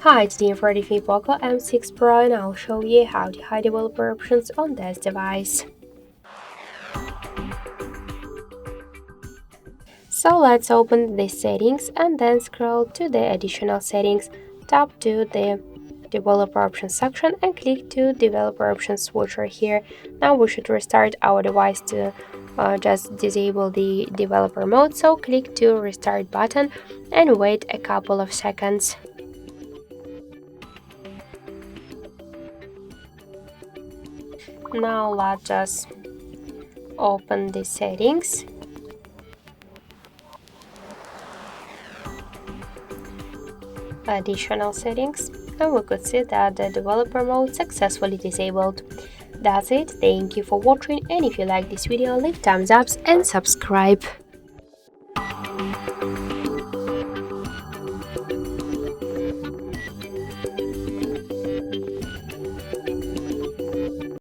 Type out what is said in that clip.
Hi, it's Dean for the POCO M6 Pro and I'll show you how to hide developer options on this device. So let's open the settings and then scroll to the additional settings, tap to the developer options section and click to developer options switcher here. Now we should restart our device to just disable the developer mode, so click to restart button and wait a couple of seconds. Now let's just open the settings. Additional settings, and we could see that the developer mode successfully disabled. That's it. Thank you for watching, and if you like this video, leave thumbs up and subscribe.